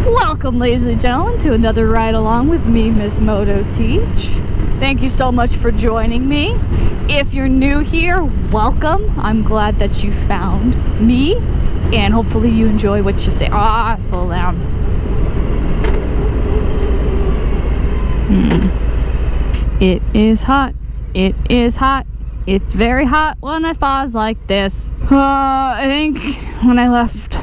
Welcome, ladies and gentlemen, to another ride along with me, msmototeach. Thank you so much for joining me. If you're new here, welcome. I'm glad that you found me, and hopefully you enjoy what you see. Slow down. It is hot. It is hot. It's very hot when I pause like this. I think when I left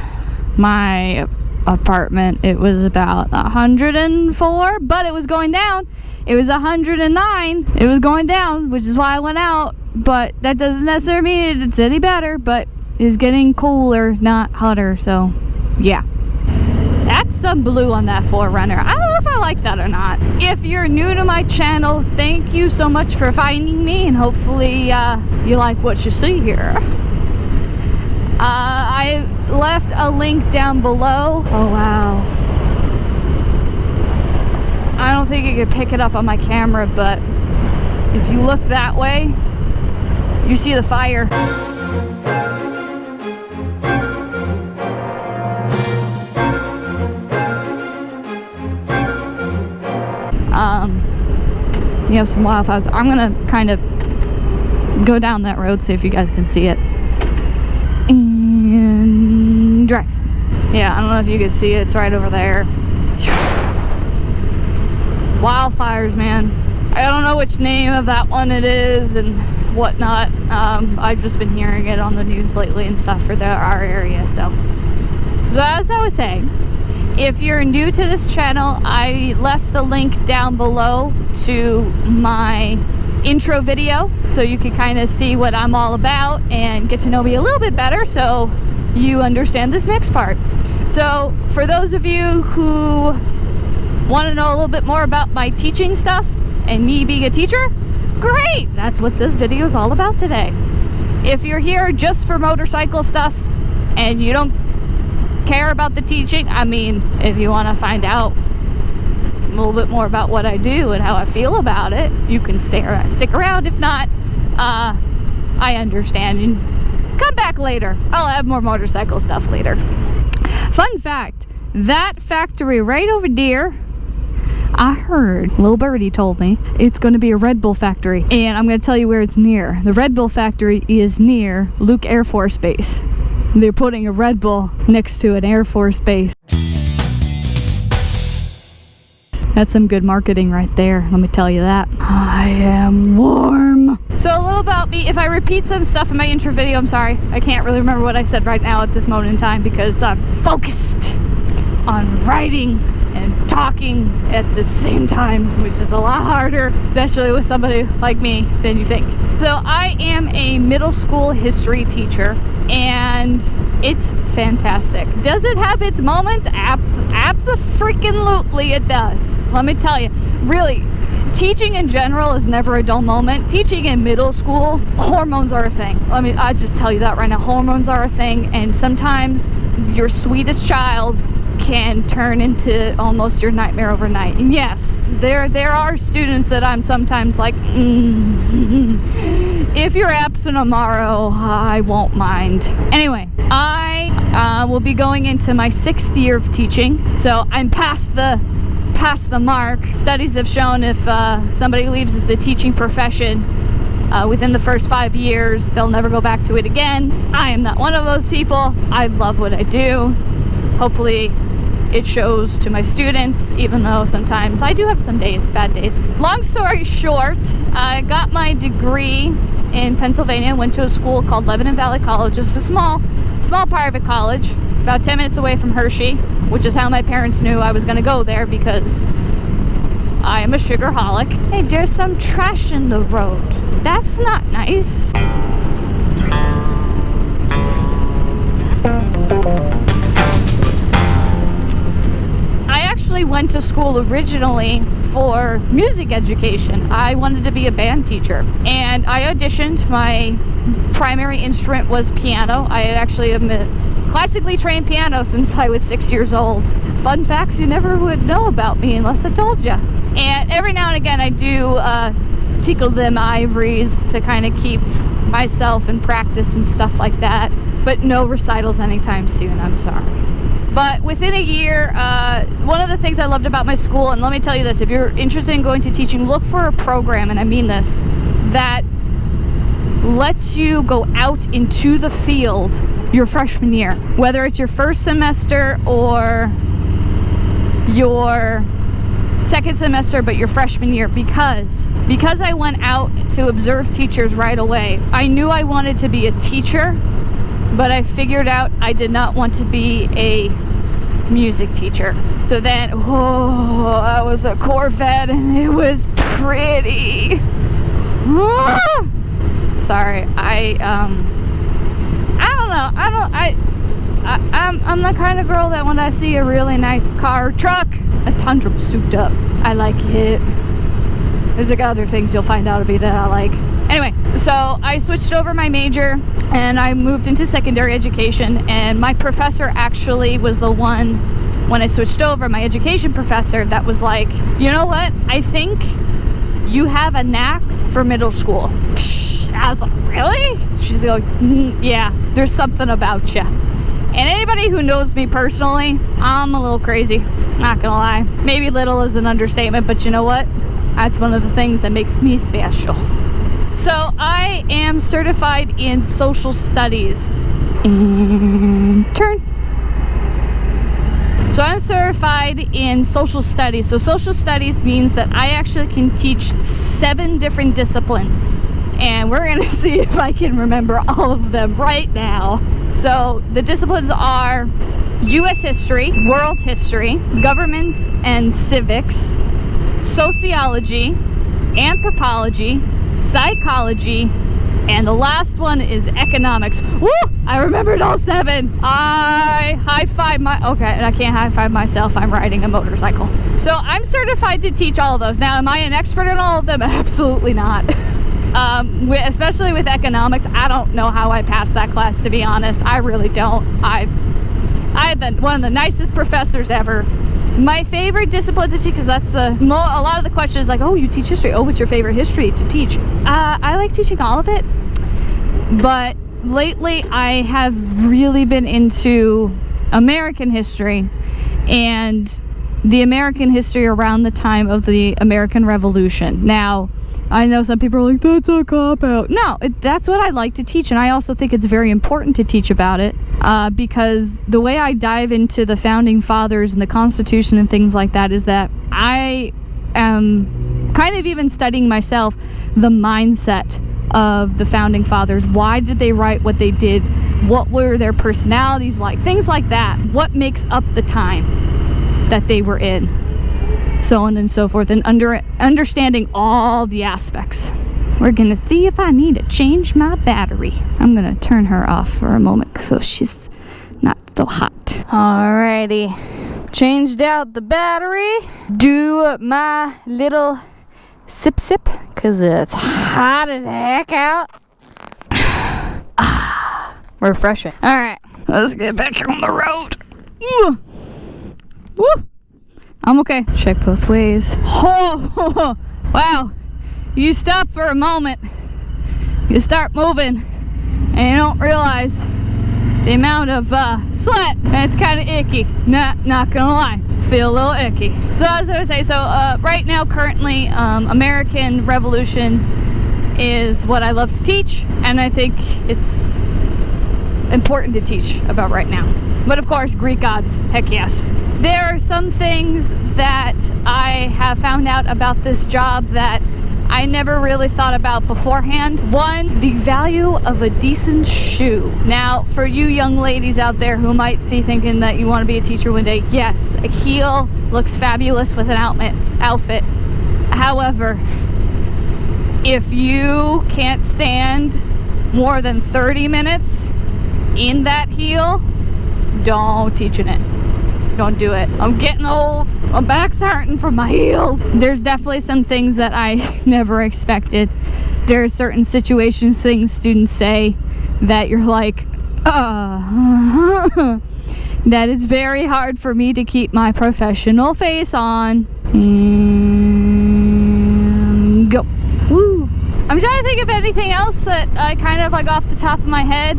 my apartment it was about 104, but it was going down. It was 109. It was going down, which is why I went out, but that doesn't necessarily mean it's any better, but it's getting cooler, not hotter. So yeah, that's some blue on that 4Runner. I don't know if I like that or not. If you're new to my channel, thank you so much for finding me, and hopefully you like what you see here. I left a link down below. Oh wow. I don't think you could pick it up on my camera, but if you look that way, you see the fire. You have some wildfires. I'm gonna kind of go down that road, see if you guys can see it. And drive. Yeah, I don't know if you can see it. It's right over there. Wildfires, man. I don't know which name of that one it is and whatnot. I've just been hearing it on the news lately and stuff for our area. So as I was saying, if you're new to this channel, I left the link down below to my intro video, so you can kind of see what I'm all about and get to know me a little bit better, so you understand this next part. So for those of you who want to know a little bit more about my teaching stuff and me being a teacher, great, that's what this video is all about today. If you're here just for motorcycle stuff and you don't care about the teaching, I mean, if you want to find out a little bit more about what I do and how I feel about it, you can stick around. If not, I understand, and come back later. I'll have more motorcycle stuff later. Fun fact, that factory right over there, I heard, little birdie told me, it's going to be a Red Bull factory, and I'm going to tell you where it's near. The Red Bull factory is near Luke Air Force Base. They're putting a Red Bull next to an Air Force base. That's some good marketing right there, let me tell you that. I am warm. So a little about me. If I repeat some stuff in my intro video, I'm sorry. I can't really remember what I said right now at this moment in time because I'm focused on writing and talking at the same time, which is a lot harder, especially with somebody like me, than you think. So I am a middle school history teacher, and it's fantastic. Does it have its moments? Abso-freaking-lutely it does. Let me tell you, really, teaching in general is never a dull moment. Teaching in middle school, hormones are a thing. I just tell you that right now. Hormones are a thing, and sometimes your sweetest child can turn into almost your nightmare overnight. And yes, there are students that I'm sometimes like, if you're absent tomorrow, I won't mind. Anyway, I will be going into my 6th year of teaching, so I'm past the mark. Studies have shown if somebody leaves the teaching profession within the first 5 years, they'll never go back to it again. I am not one of those people. I love what I do. Hopefully it shows to my students, even though sometimes I do have some days, bad days. Long story short, I got my degree in Pennsylvania, went to a school called Lebanon Valley College. It's a small private college, about 10 minutes away from Hershey, which is how my parents knew I was gonna go there because I am a sugarholic. Hey, there's some trash in the road. That's not nice. I actually went to school originally for music education. I wanted to be a band teacher, and I auditioned. My primary instrument was piano. I actually am a classically trained piano since I was 6 years old. Fun facts you never would know about me unless I told you. And every now and again I do tickle them ivories to kind of keep myself in practice and stuff like that, but no recitals anytime soon, I'm sorry. But within a year, one of the things I loved about my school, and let me tell you this, if you're interested in going to teaching, look for a program, and I mean this, that lets you go out into the field your freshman year, whether it's your first semester or your second semester, but your freshman year, because I went out to observe teachers right away. I knew I wanted to be a teacher, but I figured out I did not want to be a music teacher. So then, I was a Corvette and it was pretty. Sorry, I'm the kind of girl that when I see a really nice car, truck, a Tundra souped up, I like it. There's like other things you'll find out to be that I like. Anyway, so I switched over my major and I moved into secondary education, and my professor actually was the one, when I switched over, my education professor, that was like, you know what, I think you have a knack for middle school. I was like, really? She's like, yeah, there's something about you. And anybody who knows me personally, I'm a little crazy, not gonna lie. Maybe little is an understatement, but you know what? That's one of the things that makes me special. So I am certified in social studies. And turn. So I'm certified in social studies. So social studies means that I actually can teach 7 different disciplines. And we're gonna see if I can remember all of them right now. So the disciplines are U.S. history, world history, government and civics, sociology, anthropology, psychology, and the last one is economics. Woo! I remembered all 7. I high-five okay, and I can't high-five myself. I'm riding a motorcycle. So I'm certified to teach all of those. Now, am I an expert in all of them? Absolutely not. Especially with economics, I don't know how I passed that class, to be honest. I really don't. I had one of the nicest professors ever. My favorite discipline to teach, because that's a lot of the questions like, oh, you teach history. Oh, what's your favorite history to teach? I like teaching all of it, but lately I have really been into American history, and the American history around the time of the American Revolution. Now, I know some people are like, that's a cop-out. No, that's what I like to teach, and I also think it's very important to teach about it, because the way I dive into the Founding Fathers and the Constitution and things like that is that I am kind of even studying myself the mindset of the Founding Fathers. Why did they write what they did? What were their personalities like? Things like that. What makes up the time that they were in? So on and so forth, and understanding all the aspects. We're gonna see if I need to change my battery. I'm gonna turn her off for a moment so she's not so hot. Alrighty, changed out the battery. Do my little sip because it's hot as heck out. Refreshing. Alright, let's get back on the road. Woo! I'm okay. Check both ways. Oh, wow. You stop for a moment. You start moving, and you don't realize the amount of sweat. And it's kind of icky. Not gonna lie. Feel a little icky. So as I was saying, right now, currently, American Revolution is what I love to teach, and I think it's important to teach about right now. But of course, Greek gods, heck yes. There are some things that I have found out about this job that I never really thought about beforehand. One, the value of a decent shoe. Now, for you young ladies out there who might be thinking that you want to be a teacher one day, yes, a heel looks fabulous with an outfit. However, if you can't stand more than 30 minutes in that heel, don't teach in it. don't do it. I'm getting old. My back's hurting from my heels. There's definitely some things that I never expected. There are certain situations, things students say that you're like, that it's very hard for me to keep my professional face on. And go. Woo. I'm trying to think of anything else that I kind of like off the top of my head.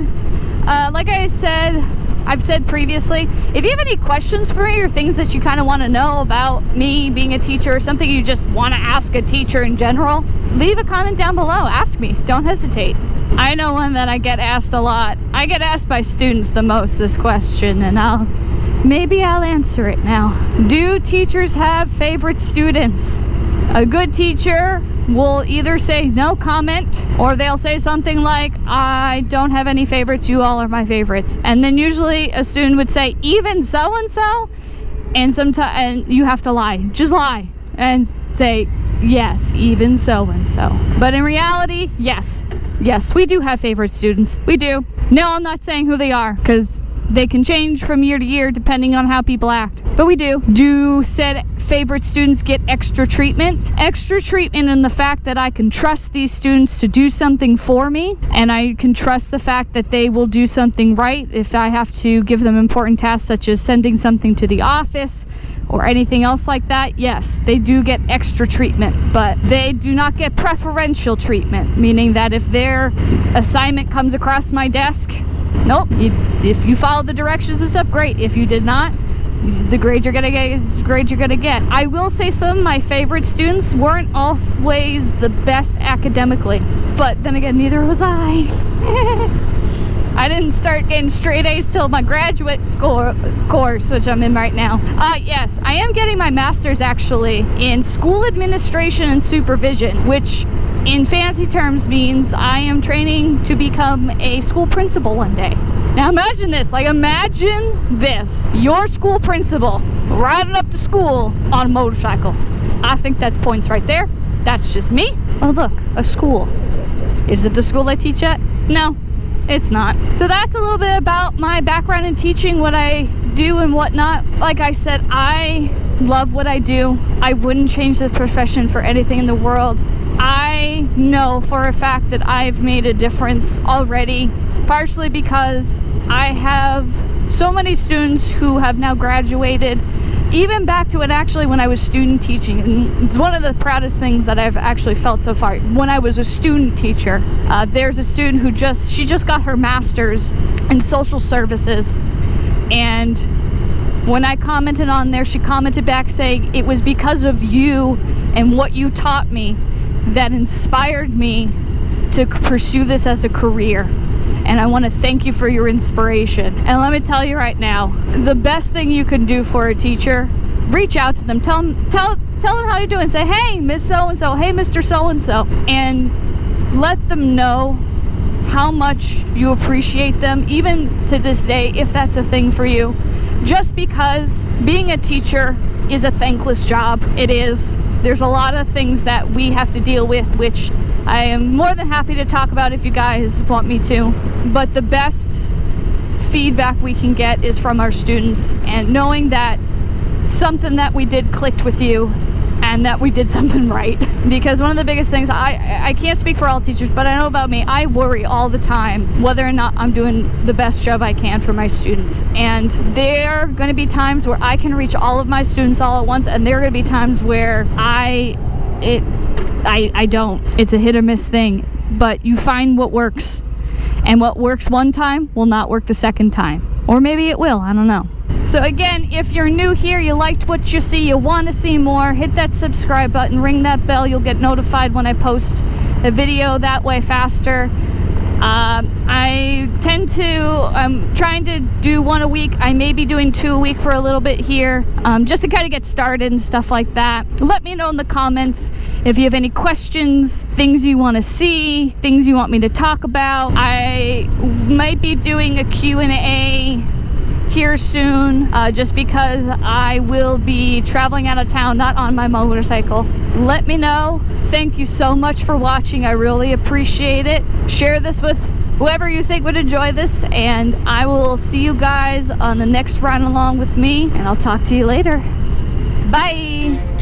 Like I've said previously, if you have any questions for me or things that you kind of want to know about me being a teacher or something you just want to ask a teacher in general, leave a comment down below. Ask me. Don't hesitate. I know one that I get asked a lot. I get asked by students the most this question, and maybe I'll answer it now. Do teachers have favorite students? A good teacher will either say no comment, or they'll say something like, I don't have any favorites, you all are my favorites. And then usually a student would say, even so-and-so, and sometimes you have to lie. Just lie and say, yes, even so-and-so. But in reality, yes, we do have favorite students. We do. No, I'm not saying who they are, because they can change from year to year depending on how people act. But we do. Do said favorite students get extra treatment? Extra treatment in the fact that I can trust these students to do something for me, and I can trust the fact that they will do something right if I have to give them important tasks such as sending something to the office or anything else like that. Yes, they do get extra treatment, but they do not get preferential treatment, meaning that if their assignment comes across my desk, nope, if you follow the directions and stuff, great. If you did not, the grade you're gonna get is the grade you're gonna get. I will say some of my favorite students weren't always the best academically, but then again, neither was I. I didn't start getting straight A's till my graduate course, which I'm in right now. Yes, I am getting my master's actually in school administration and supervision, which in fancy terms means I am training to become a school principal one day. Now imagine this, imagine this, your school principal riding up to school on a motorcycle. I think that's points right there. That's just me. Oh look, a school. Is it the school I teach at? No, it's not. So that's a little bit about my background in teaching, what I do and whatnot. Like I said, I love what I do. I wouldn't change the profession for anything in the world. I know for a fact that I've made a difference already, partially because I have so many students who have now graduated, even back to when I was student teaching. And it's one of the proudest things that I've actually felt so far. When I was a student teacher, there's a student who just got her master's in social services, and when I commented on there, she commented back saying, it was because of you and what you taught me that inspired me to pursue this as a career. And I want to thank you for your inspiration. And let me tell you right now, the best thing you can do for a teacher, reach out to them, tell them how you're doing. Say, hey, Miss So-and-so, hey, Mr. So-and-so, and let them know how much you appreciate them, even to this day, if that's a thing for you. Just because being a teacher is a thankless job. It is. There's a lot of things that we have to deal with, which I am more than happy to talk about if you guys want me to. But the best feedback we can get is from our students, and knowing that something that we did clicked with you and that we did something right. Because one of the biggest things, I can't speak for all teachers, but I know about me, I worry all the time whether or not I'm doing the best job I can for my students. And there are going to be times where I can reach all of my students all at once, and there are going to be times where I don't. It's a hit or miss thing. But you find what works. And what works one time will not work the second time. Or maybe it will, I don't know. So again, if you're new here, you liked what you see, you want to see more, hit that subscribe button, ring that bell, you'll get notified when I post a video that way faster. I'm trying to do one a week. I may be doing 2 a week for a little bit here, just to kind of get started and stuff like that. Let me know in the comments if you have any questions, things you want to see, things you want me to talk about. I might be doing a Q&A here soon, just because I will be traveling out of town, not on my motorcycle. Let me know. Thank you so much for watching. I really appreciate it. Share this with whoever you think would enjoy this, and I will see you guys on the next ride along with me, and I'll talk to you later. Bye.